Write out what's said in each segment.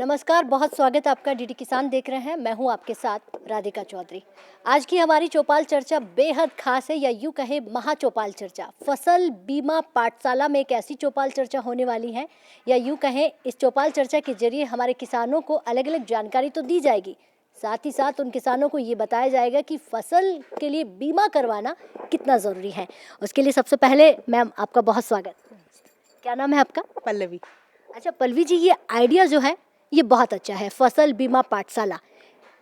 नमस्कार, बहुत स्वागत है आपका। डीडी किसान देख रहे हैं, मैं हूं आपके साथ राधिका चौधरी। आज की हमारी चौपाल चर्चा बेहद खास है, या यूं कहे महा चौपाल चर्चा। फसल बीमा पाठशाला में एक ऐसी चौपाल चर्चा होने वाली है, या यूं कहें इस चौपाल चर्चा के जरिए हमारे किसानों को अलग अलग जानकारी तो दी जाएगी, साथ ही साथ उन किसानों को ये बताया जाएगा कि फसल के लिए बीमा करवाना कितना ज़रूरी है। उसके लिए सबसे पहले मैम आपका बहुत स्वागत। क्या नाम है आपका? पल्लवी। अच्छा पल्लवी जी, ये आइडिया जो है ये बहुत अच्छा है, फसल बीमा पाठशाला।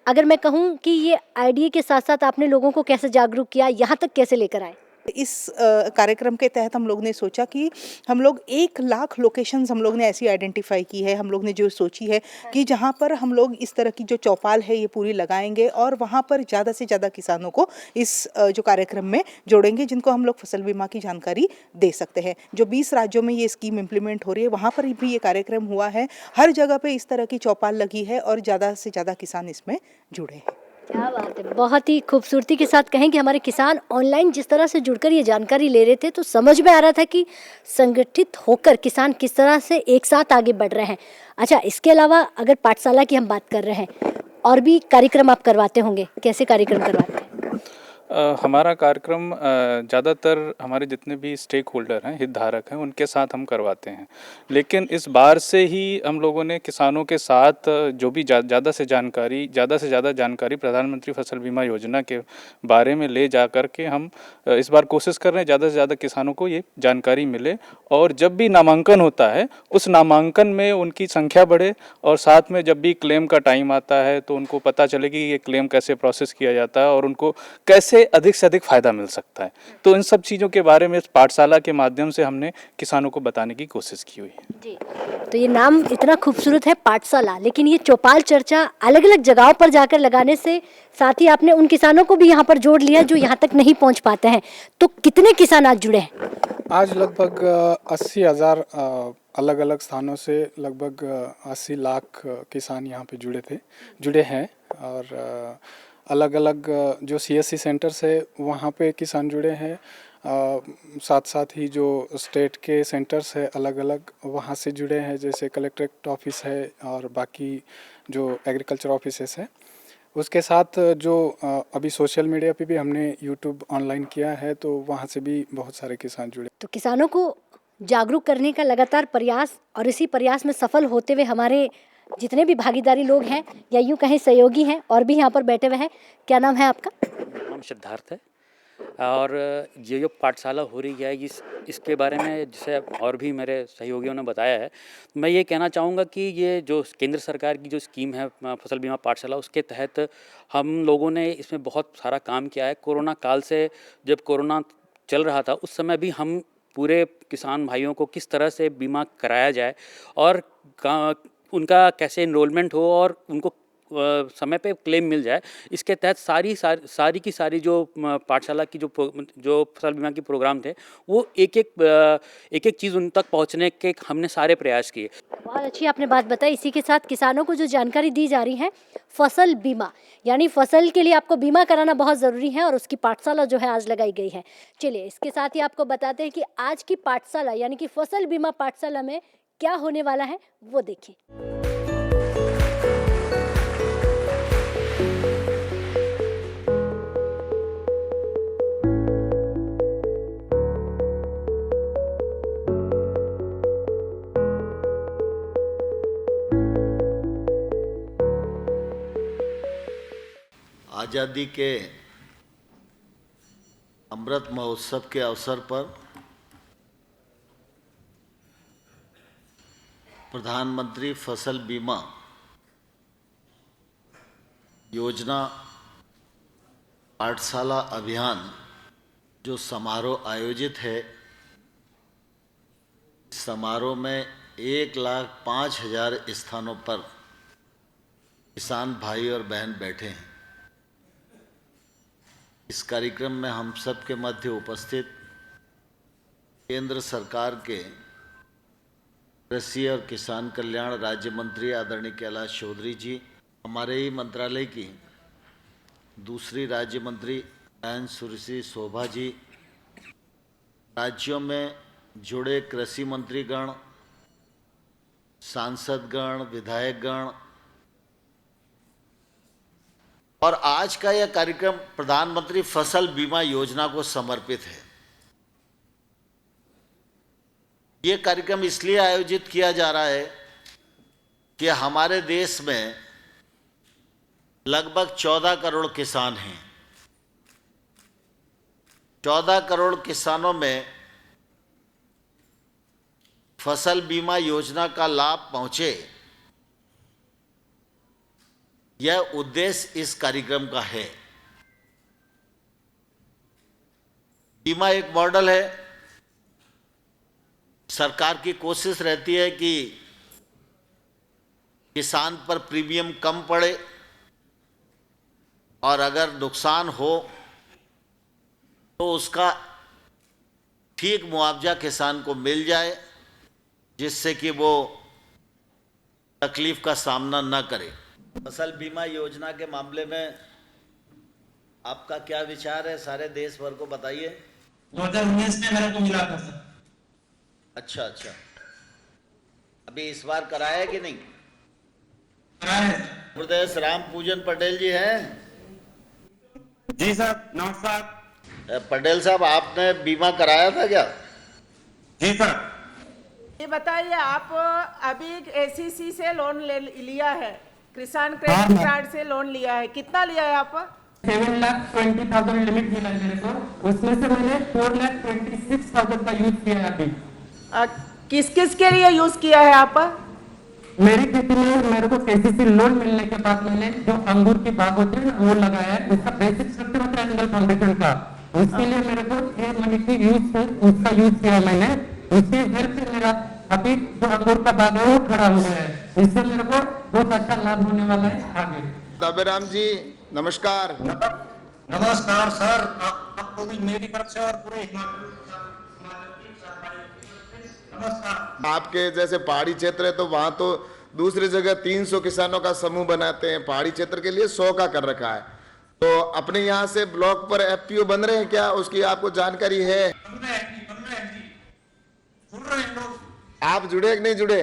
अगर मैं कहूँ कि ये आइडिया के साथ साथ आपने लोगों को कैसे जागरूक किया, यहाँ तक कैसे लेकर आए? इस कार्यक्रम के तहत हम लोग ने सोचा कि हम लोग 1 लाख लोकेशंस हम लोग ने ऐसी आइडेंटिफाई की है। हम लोग ने जो सोची है कि जहाँ पर हम लोग इस तरह की जो चौपाल है ये पूरी लगाएंगे और वहाँ पर ज़्यादा से ज़्यादा किसानों को इस जो कार्यक्रम में जोड़ेंगे, जिनको हम लोग फसल बीमा की जानकारी दे सकते हैं। जो 20 राज्यों में ये स्कीम इम्प्लीमेंट हो रही है, वहाँ पर भी ये कार्यक्रम हुआ है। हर जगह पर इस तरह की चौपाल लगी है और ज़्यादा से ज़्यादा किसान इसमें जुड़े हैं। क्या बात है, बहुत ही खूबसूरती के साथ कहें कि हमारे किसान ऑनलाइन जिस तरह से जुड़कर ये जानकारी ले रहे थे तो समझ में आ रहा था कि संगठित होकर किसान किस तरह से एक साथ आगे बढ़ रहे हैं। अच्छा, इसके अलावा अगर पाठशाला की हम बात कर रहे हैं, और भी कार्यक्रम आप करवाते होंगे, कैसे कार्यक्रम करवाते हैं? हमारा कार्यक्रम ज़्यादातर हमारे जितने भी स्टेक होल्डर हैं, हितधारक हैं, उनके साथ हम करवाते हैं। लेकिन इस बार से ही हम लोगों ने किसानों के साथ जो भी ज़्यादा से ज़्यादा जानकारी प्रधानमंत्री फसल बीमा योजना के बारे में ले जा कर के हम इस बार कोशिश कर रहे हैं ज़्यादा से ज़्यादा किसानों को ये जानकारी मिले, और जब भी नामांकन होता है उस नामांकन में उनकी संख्या बढ़े, और साथ में जब भी क्लेम का टाइम आता है तो उनको पता चले कि ये क्लेम कैसे प्रोसेस किया जाता है और उनको कैसे अधिक से अधिक फायदा मिल सकता है। तो इन सब चीज़ों के बारे में इस पाठशाला के माध्यम से हमने किसानों को बताने की कोशिश की हुई है। जी, तो ये नाम इतना खूबसूरत है पाठशाला, लेकिन ये चौपाल चर्चा अलग अलग जगहों पर जाकर लगाने से साथ ही आपने उन किसानों को भी यहाँ पर जोड़ लिया जो यहाँ तक नहीं पहुँच पाते हैं। तो कितने किसान आज जुड़े हैं? आज लगभग 80,000 अलग अलग स्थानों से लगभग 80 लाख किसान यहाँ पे जुड़े हैं। और अलग अलग जो CSC सेंटर्स है वहाँ पे किसान जुड़े हैं। साथ साथ ही जो स्टेट के सेंटर्स है अलग अलग वहाँ से जुड़े हैं, जैसे कलेक्ट्रेट ऑफिस है और बाकी जो एग्रीकल्चर ऑफिसेस है। उसके साथ जो अभी सोशल मीडिया पे भी हमने यूट्यूब ऑनलाइन किया है, तो वहाँ से भी बहुत सारे किसान जुड़े। तो किसानों को जागरूक करने का लगातार प्रयास, और इसी प्रयास में सफल होते हुए हमारे जितने भी भागीदारी लोग हैं, या यूं कहें सहयोगी हैं, और भी यहाँ पर बैठे हुए हैं। क्या नाम है आपका? मेरा नाम सिद्धार्थ है। और ये जो पाठशाला हो रही है इसके बारे में जैसे और भी मेरे सहयोगियों ने बताया है, मैं ये कहना चाहूँगा कि ये जो केंद्र सरकार की जो स्कीम है फसल बीमा पाठशाला, उसके तहत हम लोगों ने इसमें बहुत सारा काम किया है। कोरोना काल से, जब कोरोना चल रहा था उस समय भी हम पूरे किसान भाइयों को किस तरह से बीमा कराया जाए और उनका कैसे इनरोलमेंट हो और उनको समय पे क्लेम मिल जाए, इसके तहत सारी की सारी जो पाठशाला की जो फसल बीमा के प्रोग्राम थे, वो एक एक चीज़ उन तक पहुंचने के हमने सारे प्रयास किए। बहुत अच्छी आपने बात बताई। इसी के साथ किसानों को जो जानकारी दी जा रही है, फसल बीमा यानी फसल के लिए आपको बीमा कराना बहुत ज़रूरी है, और उसकी पाठशाला जो है आज लगाई गई है। चलिए इसके साथ ही आपको बताते हैं कि आज की पाठशाला यानी कि फसल बीमा पाठशाला में क्या होने वाला है, वो देखिए। आज़ादी के अमृत महोत्सव के अवसर पर प्रधानमंत्री फसल बीमा योजना पाठशाला अभियान जो समारोह आयोजित है, इस समारोह में 1,05,000 स्थानों पर किसान भाई और बहन बैठे हैं। इस कार्यक्रम में हम सब के मध्य उपस्थित केंद्र सरकार के कृषि और किसान कल्याण राज्य मंत्री आदरणीय कैलाश चौधरी जी, हमारे ही मंत्रालय की दूसरी राज्य मंत्री बहन सुश्री शोभा जी, राज्यों में जुड़े कृषि मंत्रीगण, सांसदगण, विधायकगण, और आज का यह कार्यक्रम प्रधानमंत्री फसल बीमा योजना को समर्पित है। ये कार्यक्रम इसलिए आयोजित किया जा रहा है कि हमारे देश में लगभग 14 करोड़ किसान हैं। 14 करोड़ किसानों में फसल बीमा योजना का लाभ पहुंचे, यह उद्देश्य इस कार्यक्रम का है। बीमा एक मॉडल है। सरकार की कोशिश रहती है कि किसान पर प्रीमियम कम पड़े और अगर नुकसान हो तो उसका ठीक मुआवजा किसान को मिल जाए, जिससे कि वो तकलीफ का सामना न करे। फसल बीमा योजना के मामले में आपका क्या विचार है, सारे देश भर को बताइए। 2019 में मेरे को मिला था सर। अच्छा, अभी इस बार कराया है कि नहीं? कराया है। प्रदेश राम पूजन पटेल जी हैं? जी सर, नमस्कार। पटेल साहब, आपने बीमा कराया था क्या? जी सर। ये बताइए, आप अभी एसीसी से लोन लिया है, किसान क्रेडिट कार्ड से लोन लिया है, कितना लिया है आप? 7,20,000 लिमिट मिला है मेरे को, उसमें से मैंने 4,26,000 का यूज किया है अभी। किस किस के लिए यूज किया है आप? मेरी खेती में मेरे को केसीसी लोन मिलने के बाद मैंने जो अंगूर की बाग होती है ना, वो लगाया है। उसका बेसिक स्ट्रक्चर होता है एनिमल फाउंडेशन का, उसके लिए मेरे को 1 मनी की उसका यूज किया मैंने। उसकी हेल्प से मेरा अभी जो अंगूर का बाग है वो खड़ा हो गया है। इससे मेरे को बहुत अच्छा लाभ होने वाला है आगे। ताबेराम जी नमस्कार। नमस्कार सर, आपको भी मेरी तरफ से और पूरे नमस्कार। आपके जैसे पहाड़ी क्षेत्र है तो वहां तो दूसरी जगह 300 किसानों का समूह बनाते हैं, पहाड़ी क्षेत्र के लिए 100 का कर रखा है। तो अपने यहाँ से ब्लॉक पर एफपीओ बन रहे हैं क्या, उसकी आपको जानकारी है? आप जुड़े कि नहीं जुड़े?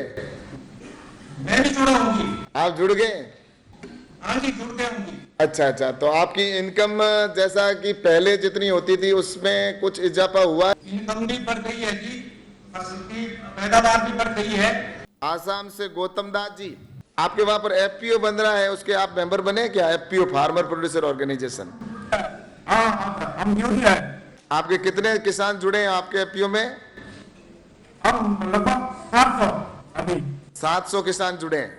मैं भी जुड़ा हूँ। आप जुड़ गए? हाँ जी, जुड़ गए हूँ। अच्छा, तो आपकी इनकम जैसा कि पहले जितनी होती थी उसमें कुछ इजाफा हुआ? इनकम भी बढ़ गई है जी, फसल की पैदावार भी बढ़ गई है। आसाम से गौतम दास जी, आपके वहां पर एफपीओ बन रहा है, उसके आप मेंबर बने क्या? FPO farmer producer organisation. हाँ, हम न्यू है। आपके कितने किसान जुड़े हैं आपके एफपीओ में? हम लगभग 700 अभी 700 किसान जुड़े हैं।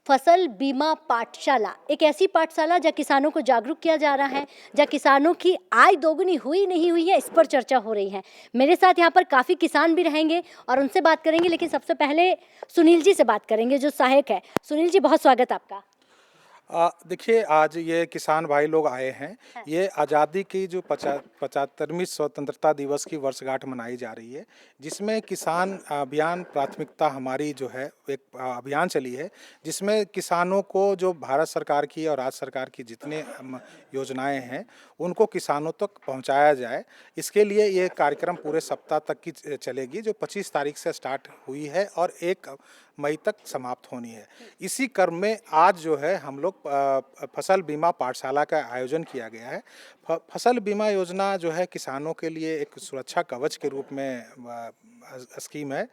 फसल बीमा पाठशाला एक ऐसी पाठशाला जहाँ किसानों को जागरूक किया जा रहा है, जहाँ किसानों की आय दोगुनी हुई नहीं हुई है, इस पर चर्चा हो रही है। मेरे साथ यहाँ पर काफ़ी किसान भी रहेंगे और उनसे बात करेंगे, लेकिन सबसे पहले सुनील जी से बात करेंगे जो सहायक है। सुनील जी, बहुत स्वागत आपका। देखिए, आज ये किसान भाई लोग आए हैं। ये आज़ादी की जो 75वीं स्वतंत्रता दिवस की वर्षगांठ मनाई जा रही है, जिसमें किसान अभियान प्राथमिकता हमारी जो है एक अभियान चली है, जिसमें किसानों को जो भारत सरकार की और राज्य सरकार की जितने योजनाएं हैं उनको किसानों तक पहुंचाया जाए। इसके लिए ये कार्यक्रम पूरे सप्ताह तक की चलेगी, जो 25 तारीख से स्टार्ट हुई है और 1 मई तक समाप्त होनी है। इसी क्रम में आज जो है हम लोग फसल बीमा पाठशाला का आयोजन किया गया है। फसल बीमा योजना जो है किसानों के लिए एक सुरक्षा कवच के रूप में स्कीम है,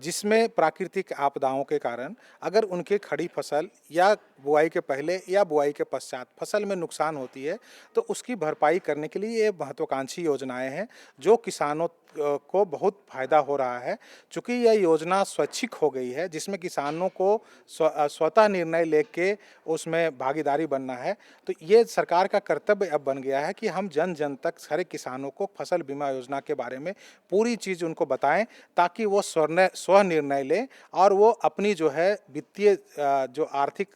जिसमें प्राकृतिक आपदाओं के कारण अगर उनके खड़ी फसल या बुआई के पहले या बुआई के पश्चात फसल में नुकसान होती है तो उसकी भरपाई करने के लिए ये महत्वाकांक्षी योजनाएं हैं, जो किसानों को बहुत फायदा हो रहा है। चूँकि यह योजना स्वैच्छिक हो गई है, जिसमें किसानों को स्वतः निर्णय लेके उसमें भागीदारी बनना है, तो ये सरकार का कर्तव्य अब बन गया है कि हम जन जन तक सारे किसानों को फसल बीमा योजना के बारे में पूरी चीज़ उनको बताएं, ताकि वो स्व निर्णय लें और वो अपनी जो है वित्तीय जो आर्थिक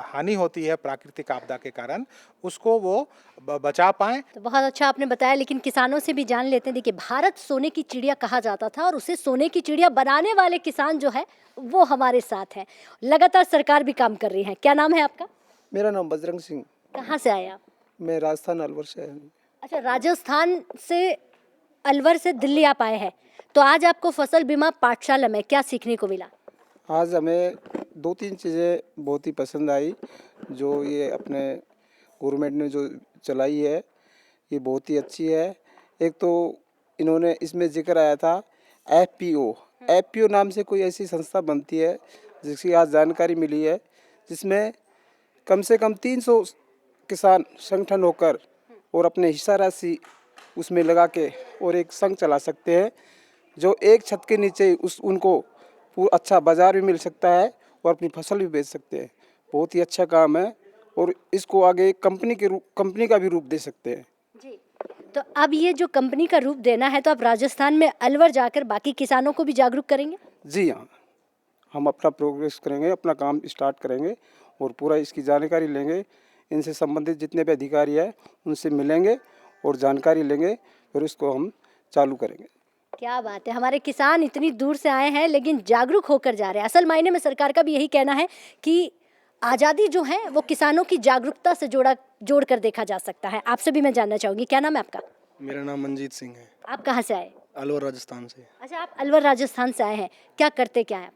हानि होती है प्राकृतिक आपदा के कारण उसको वो बचा पाएं। तो बहुत अच्छा आपने बताया, लेकिन किसानों से भी जान लेते हैं। देखिए, भारत सोने की चिड़िया कहा जाता था और उसे सोने की चिड़िया बनाने वाले किसान जो है वो हमारे साथ हैं। लगातार सरकार भी काम कर रही है। क्या नाम है आपका? मेरा नाम बजरंग सिंह। कहाँ से आए आप? मैं राजस्थान अलवर से हूँ। अच्छा, राजस्थान से अलवर से दिल्ली आप आए हैं, तो आज आपको फसल बीमा पाठशाला में क्या सीखने को मिला? आज हमें 2-3 चीज़ें बहुत ही पसंद आई। जो ये अपने गवर्नमेंट ने जो चलाई है ये बहुत ही अच्छी है। एक तो इन्होंने इसमें जिक्र आया था एफपीओ नाम से कोई ऐसी संस्था बनती है जिसकी आज जानकारी मिली है, जिसमें कम से कम 300 किसान संगठन होकर और अपने हिस्सा राशि उसमें लगा के और एक संघ चला सकते हैं, जो एक छत के नीचे उनको पूरा अच्छा बाज़ार भी मिल सकता है और अपनी फसल भी बेच सकते हैं। बहुत ही अच्छा काम है और इसको आगे एक कंपनी का भी रूप दे सकते हैं। जी, तो अब ये जो कंपनी का रूप देना है, तो आप राजस्थान में अलवर जाकर बाकी किसानों को भी जागरूक करेंगे? जी हाँ, हम अपना प्रोग्रेस करेंगे, अपना काम स्टार्ट करेंगे और पूरा इसकी जानकारी लेंगे। इनसे संबंधित जितने भी अधिकारी हैं उनसे मिलेंगे और जानकारी लेंगे, फिर इसको हम चालू करेंगे। क्या बात है, हमारे किसान इतनी दूर से आए हैं लेकिन जागरूक होकर जा रहे हैं। असल मायने में सरकार का भी यही कहना है कि आज़ादी जो है वो किसानों की जागरूकता से जोड़ कर देखा जा सकता है। आपसे भी मैं जानना चाहूँगी, क्या नाम है आपका? मेरा नाम मंजीत सिंह है। आप कहाँ से आए? अलवर राजस्थान से। अच्छा, आप अलवर राजस्थान से आए हैं, क्या करते क्या हैं?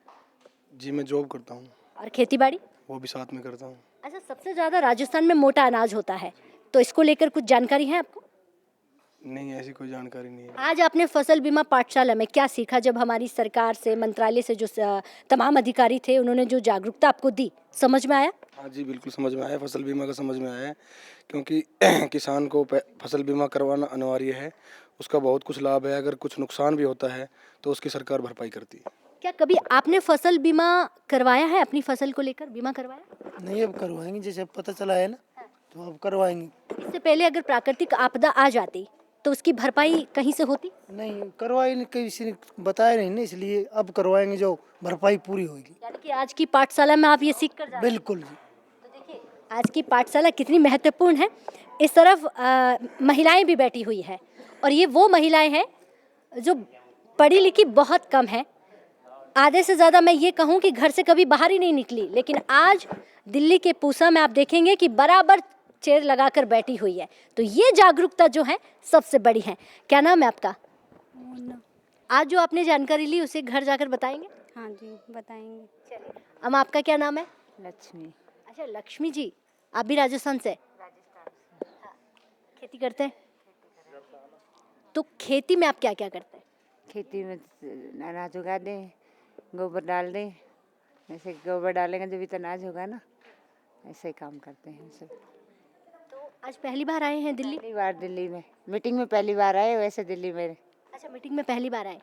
जी मैं जॉब करता हूँ। और खेती बाड़ी? वो भी साथ में करता हूँ। अच्छा, सबसे ज़्यादा राजस्थान में मोटा अनाज होता है, तो इसको लेकर कुछ जानकारी है आपको? नहीं, ऐसी कोई जानकारी नहीं है। आज आपने फसल बीमा पाठशाला में क्या सीखा? जब हमारी सरकार से, मंत्रालय से जो तमाम अधिकारी थे उन्होंने जो जागरूकता आपको दी, समझ में आया? हाँ जी, बिल्कुल समझ में आया। फसल बीमा का समझ में आया है, क्योंकि किसान को फसल बीमा करवाना अनिवार्य है। उसका बहुत कुछ लाभ है। अगर कुछ नुकसान भी होता है तो उसकी सरकार भरपाई करती है। क्या कभी आपने फसल बीमा करवाया है? अपनी फसल को लेकर बीमा करवाया? नहीं, अब करवाएंगे, जैसे अब पता चला है ना, तो अब करवाएंगे। इससे पहले अगर प्राकृतिक आपदा आ जाती तो उसकी भरपाई कहीं से होती? नहीं, करवाई नहीं, किसी ने बताया नहीं ना, इसलिए अब करवाएंगे, जो भरपाई पूरी होगी। यानी कि आज की पाठशाला में आप ये सीख कर जा रहे हैं। बिल्कुल जी। तो देखिए आज की पाठशाला कितनी महत्वपूर्ण है। इस तरफ महिलाएं भी बैठी हुई है और ये वो महिलाएं हैं जो पढ़ी लिखी बहुत कम है। आधे से ज़्यादा मैं ये कहूँ कि घर से कभी बाहर ही नहीं निकली, लेकिन आज दिल्ली के पूसा में आप देखेंगे कि बराबर चेयर लगाकर बैठी हुई है। तो ये जागरूकता जो है सबसे बड़ी है। क्या नाम है आपका? आज जो आपने जानकारी ली उसे घर जाकर बताएंगे? हाँ जी, बताएंगे। चलिए, अम्मा आपका क्या नाम है? लक्ष्मी। अच्छा, लक्ष्मी जी, आप भी राजस्थान से? हाँ, खेती करते हैं? तो खेती में आप क्या क्या करते हैं? खेती में अनाज उगा दें, गोबर डाल दें, जैसे गोबर डालेंगे जब भी तो अनाज होगा ना, ऐसे ही काम करते हैं सब। तो आज पहली बार आए हैं दिल्ली? पहली बार दिल्ली में मीटिंग में पहली बार आए, वैसे दिल्ली में। अच्छा, मीटिंग में पहली बार आए।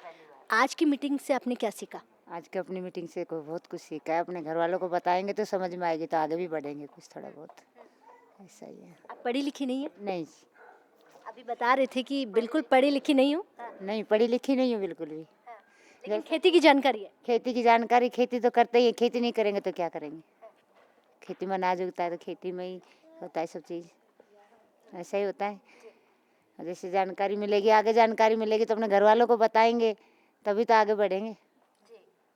आज की मीटिंग से आपने क्या सीखा? आज की अपनी मीटिंग से को बहुत कुछ सीखा है। अपने घर वालों को बताएंगे तो समझ में आएगी, तो आगे भी बढ़ेंगे कुछ थोड़ा बहुत। ऐसा ही है। आप पढ़ी लिखी नहीं है? नहीं, अभी बता रहे थे कि बिल्कुल पढ़ी लिखी नहीं हूँ। नहीं पढ़ी लिखी नहीं हूँ बिल्कुल भी। लेकिन खेती की जानकारी है? खेती की जानकारी, खेती तो करते ही है। खेती नहीं करेंगे तो क्या करेंगे? खेती में अनाज उगता है तो खेती में ही होता है सब चीज़, ऐसा ही होता है। जैसे जानकारी मिलेगी, आगे जानकारी मिलेगी तो अपने घर वालों को बताएंगे, तभी तो आगे बढ़ेंगे।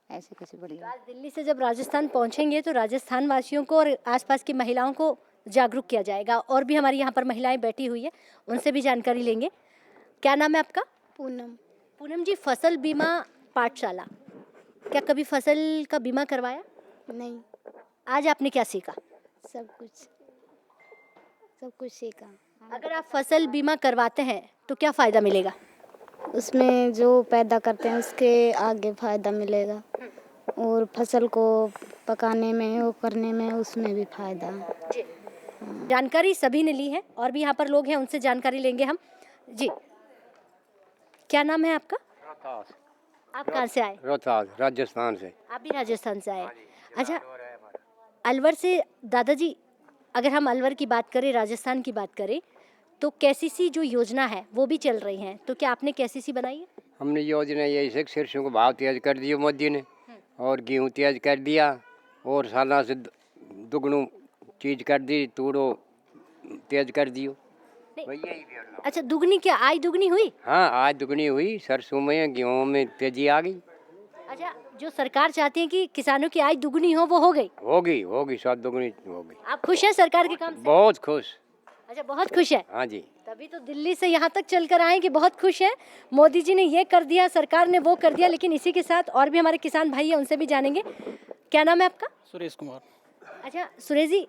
ऐसे कैसे बढ़ेंगे? आज दिल्ली से जब राजस्थान पहुंचेंगे तो राजस्थान वासियों को और आसपास की महिलाओं को जागरूक किया जाएगा। और भी हमारी यहाँ पर महिलाएं बैठी हुई है, उनसे भी जानकारी लेंगे। क्या नाम है आपका? पूनम। पूनम जी, फसल बीमा पाठशाला, क्या कभी फसल का बीमा करवाया? नहीं। आज आपने क्या सीखा? सब कुछ सीखा। अगर आप फसल बीमा करवाते हैं तो क्या फ़ायदा मिलेगा? उसमें जो पैदा करते हैं उसके आगे फ़ायदा मिलेगा, और फसल को पकाने में, वो करने में, उसमें भी फ़ायदा। जानकारी सभी ने ली है और भी यहाँ पर लोग हैं, उनसे जानकारी लेंगे हम। जी, क्या नाम है आपका? आप कहाँ से आए? रोहतास, राजस्थान से। आप भी राजस्थान से आए? अच्छा, अलवर से। दादाजी, अगर हम अलवर की बात करें, राजस्थान की बात करें, तो केसीसी जो योजना है वो भी चल रही है, तो क्या आपने केसीसी बनाई है? हमने योजना यही से सरसों को भाव तेज कर दिया मोदी ने, और गेहूँ तेज कर दिया, और साला से दुगनों चीज कर दी, तूड़ो तेज कर दियो। अच्छा, दुगनी क्या आय दुगनी हुई? हाँ, आज दुगनी हुई। सरसों में, गेहूँ में तेजी आ गई। अच्छा, जो सरकार चाहती है कि किसानों की आय दुगनी हो, वो हो गई? होगी, सब दुगनी होगी। आप खुश हैं सरकार के काम से? बहुत खुश। अच्छा, बहुत खुश है। हाँ जी। तभी तो दिल्ली से यहाँ तक चलकर आए कि बहुत खुश हैं। मोदी जी ने ये कर दिया, सरकार ने वो कर दिया। लेकिन इसी के साथ और भी हमारे किसान भाई हैं, उनसे भी जानेंगे। क्या नाम है आपका? सुरेश कुमार। अच्छा सुरेश जी,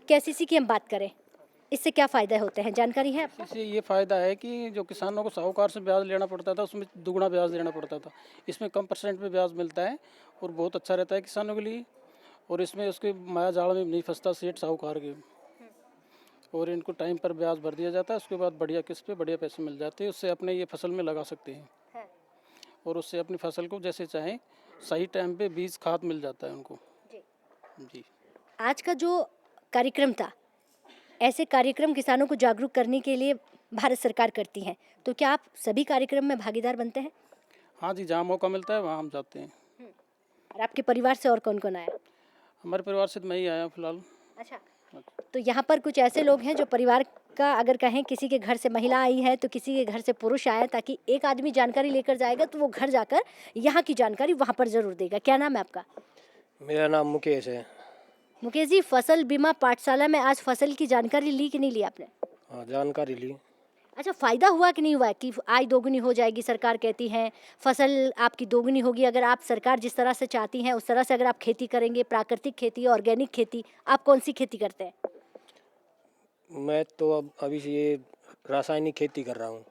केसीसी की हम बात करें, इससे क्या फ़ायदे होते हैं, जानकारी है आपको? इससे ये फ़ायदा है कि जो किसानों को साहूकार से ब्याज लेना पड़ता था उसमें दुगना ब्याज देना पड़ता था। इसमें कम % पे ब्याज मिलता है और बहुत अच्छा रहता है किसानों के लिए। और इसमें उसके माया जाल में नहीं फंसता सेठ साहूकार के, और इनको टाइम पर ब्याज भर दिया जाता है। उसके बाद बढ़िया किस्त पे बढ़िया पैसे मिल जाते हैं। उससे अपने ये फसल में लगा सकते हैं और उससे अपनी फसल को जैसे चाहें सही टाइम पे बीज खाद मिल जाता है उनको। जी। आज का जो कार्यक्रम था, ऐसे कार्यक्रम किसानों को जागरूक करने के लिए भारत सरकार करती है, तो क्या आप सभी कार्यक्रम में भागीदार बनते हैं? हाँ जी, जहाँ मौका मिलता है वहाँ हम जाते हैं। और आपके परिवार से और कौन कौन आया? हमारे परिवार से तो मैं ही आया फिलहाल। अच्छा, तो यहाँ पर कुछ ऐसे लोग हैं जो परिवार का, अगर कहें किसी के घर से महिला आई है तो किसी के घर से पुरुष आया, ताकि एक आदमी जानकारी लेकर जाएगा तो वो घर जाकर यहाँ की जानकारी वहाँ पर जरूर देगा। क्या नाम है आपका? मेरा नाम मुकेश है। मुकेश जी, फसल बीमा पाठशाला में आज फसल की जानकारी ली कि नहीं ली आपने? हाँ, जानकारी ली। अच्छा, फ़ायदा हुआ कि नहीं हुआ कि आय दोगुनी हो जाएगी, सरकार कहती है फसल आपकी दोगुनी होगी अगर आप, सरकार जिस तरह से चाहती हैं उस तरह से अगर आप खेती करेंगे, प्राकृतिक खेती, ऑर्गेनिक खेती। आप कौन सी खेती करते हैं? मैं तो अब अभी से ये रासायनिक खेती कर रहा हूँ,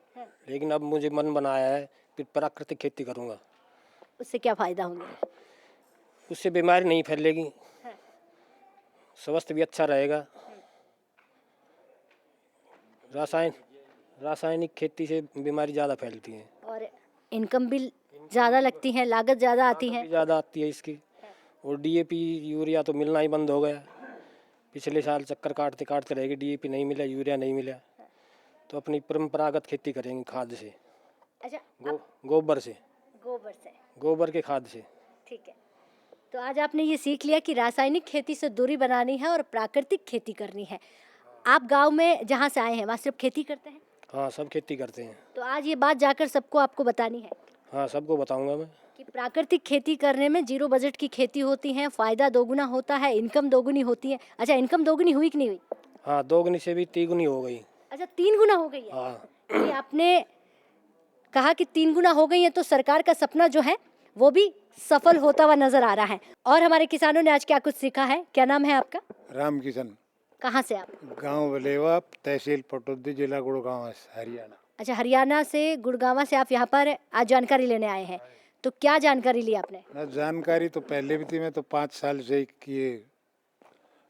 लेकिन अब मुझे मन बनाया है फिर प्राकृतिक खेती करूँगा। उससे क्या फ़ायदा होंगे? उससे बीमारी नहीं फैलेगी, स्वास्थ्य भी अच्छा रहेगा। रासायनिक खेती से बीमारी ज़्यादा फैलती है और इनकम भी ज़्यादा लगती है, लागत ज़्यादा आती है। ज़्यादा आती है इसकी। और डीएपी यूरिया तो मिलना ही बंद हो गया। पिछले साल चक्कर काटते काटते रहेगी, डीएपी नहीं मिला, यूरिया नहीं मिला, तो अपनी परंपरागत खेती करेंगे खाद से। अच्छा, गोबर से, गोबर के खाद से। ठीक है, तो आज आपने ये सीख लिया कि रासायनिक खेती से दूरी बनानी है और प्राकृतिक खेती करनी है। आप गांव में जहाँ से आए हैं वहाँ सिर्फ खेती करते हैं? हाँ, सब खेती करते हैं। तो आज ये बात जाकर सबको आपको बतानी है? हाँ, सबको बताऊंगा मैं कि प्राकृतिक खेती करने में जीरो बजट की खेती होती है, फ़ायदा दोगुना होता है, इनकम दोगुनी होती है। अच्छा, इनकम दोगुनी हुई कि नहीं हुई? हाँ, दोगुनी से भी तीगुनी हो गई। अच्छा, 3 गुना हो गई है। हाँ। ये आपने कहा कि 3 गुना हो गई है, तो सरकार का सपना जो है वो भी सफल होता हुआ नजर आ रहा है। और हमारे किसानों ने आज क्या कुछ सीखा है? क्या नाम है आपका? राम किशन। कहाँ से आप? गांव बलेवा, तहसील पटौदी, जिला गुड़गांव, हरियाणा। अच्छा, हरियाणा से, गुड़गांव से आप यहाँ पर आज जानकारी लेने आए हैं, तो क्या जानकारी ली आपने? ना, जानकारी तो पहले भी थी। मैं तो 5 साल से किए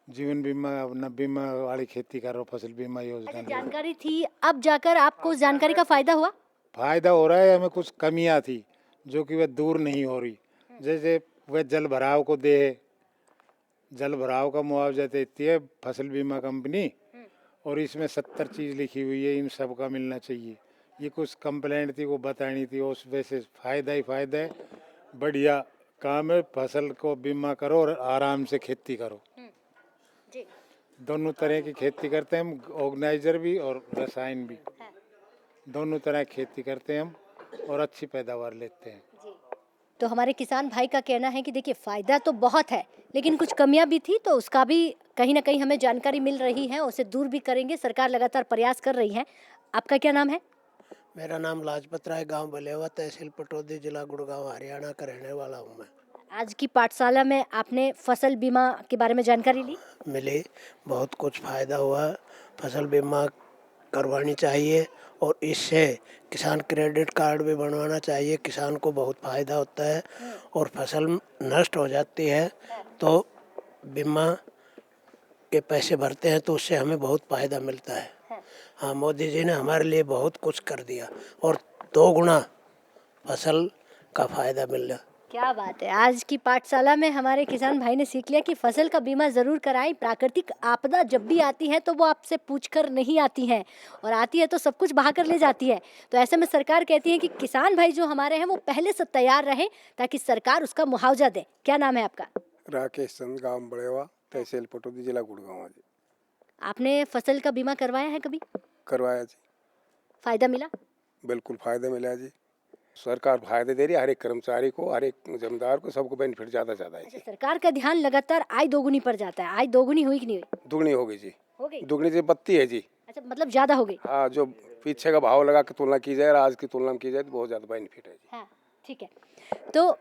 जीवन बीमा, अपना बीमा वाली खेती कर रहा हूँ, फसल बीमा योजना। अच्छा, जानकारी थी, अब जाकर आपको उस जानकारी का फायदा हुआ? फायदा हो रहा है। हमें कुछ कमियां थी जो कि वह दूर नहीं हो रही। जैसे वह जल भराव को दे, जल भराव का मुआवजा देती है फसल बीमा कंपनी, और इसमें 70 चीज़ लिखी हुई है, इन सब का मिलना चाहिए। ये कुछ कंप्लेंट थी, वो बतानी थी, उस वजह से फ़ायदा ही फ़ायदा है। बढ़िया काम है, फसल को बीमा करो और आराम से खेती करो। दोनों तरह की खेती करते हैं हम, ऑर्गेनाइजर भी और रसायन भी, दोनों तरह की खेती करते हैं हम और अच्छी पैदावार लेते हैं। तो हमारे किसान भाई का कहना है कि देखिए फ़ायदा तो बहुत है, लेकिन कुछ कमियां भी थी, तो उसका भी कहीं ना कहीं हमें जानकारी मिल रही है, उसे दूर भी करेंगे। सरकार लगातार प्रयास कर रही है। आपका क्या नाम है? मेरा नाम लाजपत राय, गांव बलेवा, तहसील पटौदी, जिला गुड़गांव, हरियाणा का रहने वाला हूं मैं। आज की पाठशाला में आपने फसल बीमा के बारे में जानकारी ली? मिली, बहुत कुछ फ़ायदा हुआ। फसल बीमा करवानी चाहिए और इससे किसान क्रेडिट कार्ड भी बनवाना चाहिए। किसान को बहुत फ़ायदा होता है और फसल नष्ट हो जाती है तो बीमा के पैसे भरते हैं तो उससे हमें बहुत फ़ायदा मिलता है। हाँ, मोदी जी ने हमारे लिए बहुत कुछ कर दिया और 2 गुना फसल का फ़ायदा मिल रहा। क्या बात है, आज की पाठशाला में हमारे किसान भाई ने सीख लिया कि फसल का बीमा ज़रूर कराएं। प्राकृतिक आपदा जब भी आती है तो वो आपसे पूछकर नहीं आती है, और आती है तो सब कुछ बहा कर ले जाती है। तो ऐसे में सरकार कहती है कि किसान भाई जो हमारे हैं वो पहले से तैयार रहें ताकि सरकार उसका मुआवजा दे। क्या नाम है आपका? राकेश चंद, गाँव बड़ेवा, तहसील पटौदी, जिला गुड़गांव। जी, आपने फसल का बीमा करवाया है कभी? करवाया जी। फ़ायदा मिला? बिल्कुल फ़ायदा मिला जी। सरकार फायदे दे रही है, हर एक कर्मचारी को, हर एक जमींदार को, सबको बेनिफिट ज़्यादा है अच्छा, जी। सरकार का ध्यान लगातार आय दोगुनी पर जाता है। आय दोगुनी हुई कि नहीं हुई? दुगनी हो गई जी, हो गई। दुगनी जी बत्ती है जी। अच्छा, मतलब ज्यादा हो गई। हाँ, जो पीछे का भाव लगा के तुलना की जाए और आज की तुलना में की जाए तो बहुत ज़्यादा बेनिफिट है जी। हाँ, ठीक है। तो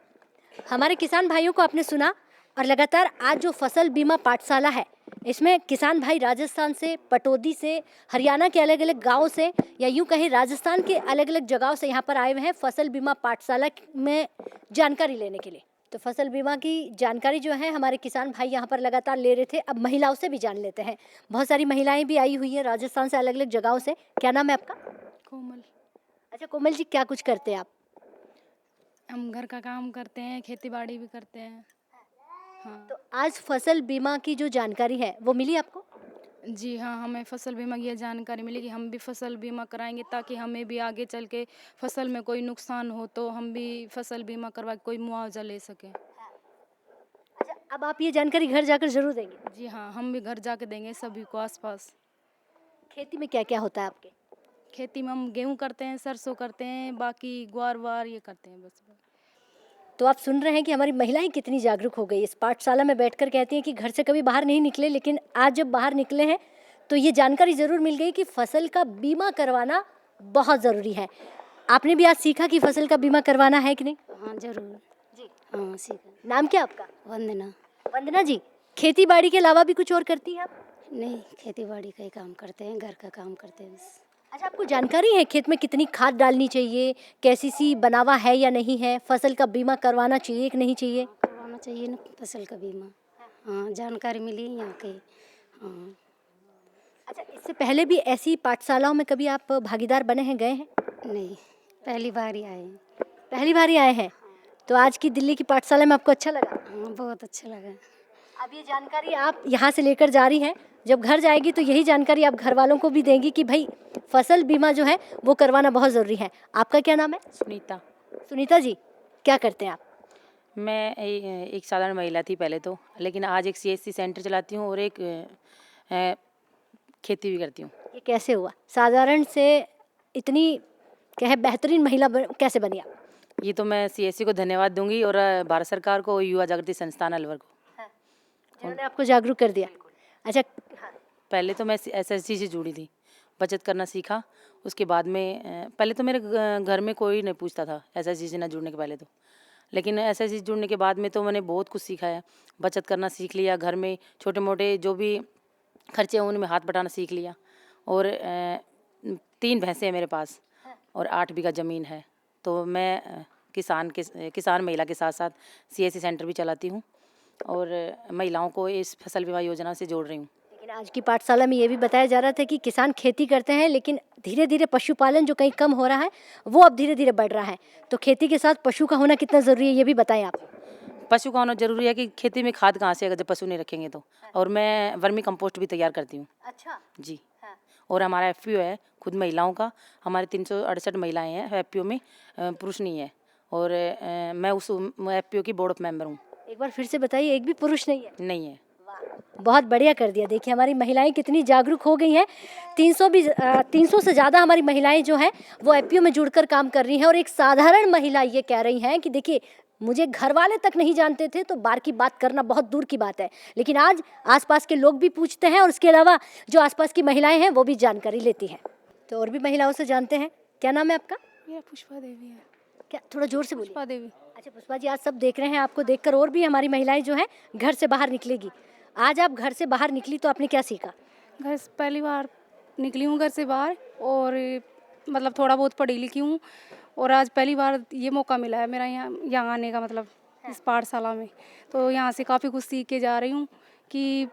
हमारे किसान भाइयों को आपने सुना, और लगातार आज जो फसल बीमा पाठशाला है, इसमें किसान भाई राजस्थान से, पटौदी से, हरियाणा के अलग अलग गाँव से, या यूँ कहें राजस्थान के अलग अलग जगहों से यहाँ पर आए हुए हैं फसल बीमा पाठशाला में जानकारी लेने के लिए। तो फसल बीमा की जानकारी जो है हमारे किसान भाई यहाँ पर लगातार ले रहे थे। अब महिलाओं से भी जान लेते हैं। बहुत सारी महिलाएं भी आई हुई हैं राजस्थान से, अलग अलग जगहों से। क्या नाम है आपका? कोमल। अच्छा कोमल जी, क्या कुछ करते हैं आप? हम घर का काम करते हैं, खेती बाड़ी भी करते हैं। हाँ। तो आज फसल बीमा की जो जानकारी है वो मिली आपको? जी हाँ, हमें फसल बीमा की ये जानकारी मिली कि हम भी फसल बीमा कराएंगे, ताकि हमें भी आगे चल के फसल में कोई नुकसान हो तो हम भी फसल बीमा करवा के कोई मुआवजा ले सकें। अच्छा, अब आप ये जानकारी घर जाकर जरूर देंगे? जी हाँ, हम भी घर जाके देंगे सभी को आसपास। खेती में क्या क्या होता है आपके? खेती में हम गेहूँ करते हैं, सरसों करते हैं, बाकी ग्वार वार ये करते हैं बस। तो आप सुन रहे हैं कि हमारी महिलाएं कितनी जागरूक हो गई। इस पाठशाला में बैठकर कहती हैं कि घर से कभी बाहर नहीं निकले, लेकिन आज जब बाहर निकले हैं तो ये जानकारी ज़रूर मिल गई कि फसल का बीमा करवाना बहुत ज़रूरी है। आपने भी आज सीखा कि फसल का बीमा करवाना है कि नहीं? हाँ जरूर जी। हाँ सीखा। नाम क्या आपका? वंदना। वंदना जी, खेती बाड़ी के अलावा भी कुछ और करती हैं आप? नहीं, खेती बाड़ी का ही काम करते हैं, घर का काम करते हैं बस। अच्छा, आपको जानकारी है खेत में कितनी खाद डालनी चाहिए, कैसी सी बनावा है या नहीं है, फसल का बीमा करवाना चाहिए कि नहीं चाहिए? करवाना चाहिए ना फसल का बीमा। हाँ, जानकारी मिली यहाँ के। हाँ। अच्छा, इससे पहले भी ऐसी पाठशालाओं में कभी आप भागीदार बने हैं, गए हैं? नहीं, पहली बार ही आए हैं। पहली बार ही आए हैं। तो आज की दिल्ली की पाठशाला में आपको अच्छा लगा? हाँ, बहुत अच्छा लगा। अब ये जानकारी आप यहाँ से लेकर जा रही हैं, जब घर जाएगी तो यही जानकारी आप घर वालों को भी देंगी कि भाई फसल बीमा जो है वो करवाना बहुत ज़रूरी है। आपका क्या नाम है? सुनीता। सुनीता जी, क्या करते हैं आप? मैं एक साधारण महिला थी पहले तो, लेकिन आज एक CSC सेंटर चलाती हूँ और एक खेती भी करती हूँ। ये कैसे हुआ? साधारण से इतनी क्या है बेहतरीन महिला कैसे बनी आप? ये तो मैं CSC को धन्यवाद दूंगी और भारत सरकार को, युवा जागृति संस्थान अलवर को, जिन्होंने आपको जागरूक कर दिया। अच्छा, पहले तो मैं SSG से जुड़ी थी, बचत करना सीखा। उसके बाद में पहले तो मेरे घर में कोई नहीं पूछता था SSG से ना जुड़ने के पहले तो, लेकिन SSG जुड़ने के बाद में तो मैंने बहुत कुछ सीखा है। बचत करना सीख लिया, घर में छोटे मोटे जो भी खर्चे हैं उनमें हाथ बटाना सीख लिया। और 3 भैंसें हैं मेरे पास और 8 बीघा ज़मीन है। तो मैं किसान महिला के साथ साथ CSC सेंटर भी चलाती हूँ और महिलाओं को इस फसल बीमा योजना से जोड़ रही हूँ। लेकिन आज की पाठशाला में ये भी बताया जा रहा था कि किसान खेती करते हैं, लेकिन धीरे धीरे पशुपालन जो कहीं कम हो रहा है वो अब धीरे धीरे बढ़ रहा है। तो खेती के साथ पशु का होना कितना ज़रूरी है, ये भी बताएं आप। पशु का होना जरूरी है कि खेती में खाद कहाँ से, अगर जब पशु नहीं रखेंगे तो। और मैं वर्मी कंपोस्ट भी तैयार करती हूँ। अच्छा जी। और हमारा FPO है खुद महिलाओं का, हमारे 368 महिलाएं हैं FPO में, पुरुष नहीं है। और मैं उस FPO की बोर्ड ऑफ मेंबर हूँ। एक बार फिर से बताइए, एक भी पुरुष नहीं है? नहीं है। बहुत बढ़िया कर दिया। देखिए हमारी महिलाएं कितनी जागरूक हो गई हैं। 300 से ज़्यादा हमारी महिलाएं जो हैं वो FPO में जुड़कर काम कर रही हैं। और एक साधारण महिला ये कह रही हैं कि देखिए मुझे घर वाले तक नहीं जानते थे तो बाहर की बात करना बहुत दूर की बात है, लेकिन आज आसपास के लोग भी पूछते हैं और उसके अलावा जो आसपास की महिलाएं हैं वो भी जानकारी लेती हैं। तो और भी महिलाओं से जानते हैं। क्या नाम है आपका? मेरा पुष्पा देवी है। क्या, थोड़ा जोर से बोलिए। पुष्पा देवी। अच्छा पुष्पा जी, आज सब देख रहे हैं, आपको देखकर और भी हमारी महिलाएं जो हैं घर से बाहर निकलेगी। आज आप घर से बाहर निकली तो आपने क्या सीखा? घर से पहली बार निकली हूँ घर से बाहर, और मतलब थोड़ा बहुत पढ़ी लिखी हूँ, और आज पहली बार ये मौका मिला है मेरा यहाँ आने का, मतलब इस पाठशाला में। तो यहाँ से काफ़ी कुछ सीख के जा रही हूँ कि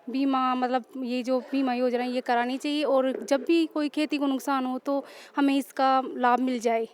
बीमा, मतलब ये जो बीमा योजना है ये करानी चाहिए, और जब भी कोई खेती को नुकसान हो तो हमें इसका लाभ मिल जाए।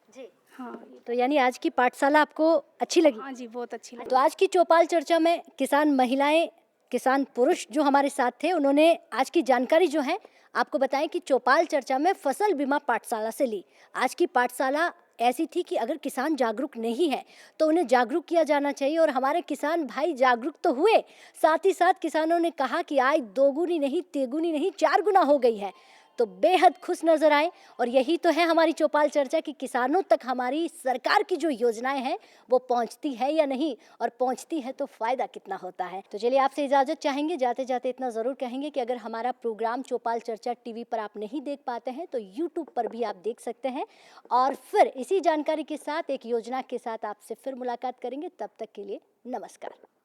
जी हाँ। तो यानी आज की पाठशाला आपको अच्छी लगी? हाँ जी, बहुत अच्छी लगी। तो आज की चौपाल चर्चा में किसान महिलाएं, किसान पुरुष जो हमारे साथ थे, उन्होंने आज की जानकारी जो है आपको बताएं कि चौपाल चर्चा में फसल बीमा पाठशाला से ली। आज की पाठशाला ऐसी थी कि अगर किसान जागरूक नहीं है तो उन्हें जागरूक किया जाना चाहिए, और हमारे किसान भाई जागरूक तो हुए, साथ ही साथ किसानों ने कहा कि आय दोगुनी नहीं, तेगुनी नहीं, 4 गुना हो गई है। तो बेहद खुश नजर आए। और यही तो है हमारी चौपाल चर्चा कि किसानों तक हमारी सरकार की जो योजनाएं हैं वो पहुंचती है या नहीं, और पहुंचती है तो फायदा कितना होता है। तो चलिए आपसे इजाजत चाहेंगे, जाते जाते इतना जरूर कहेंगे कि अगर हमारा प्रोग्राम चौपाल चर्चा टीवी पर आप नहीं देख पाते हैं तो यूट्यूब पर भी आप देख सकते हैं। और फिर इसी जानकारी के साथ एक योजना के साथ आपसे फिर मुलाकात करेंगे। तब तक के लिए नमस्कार।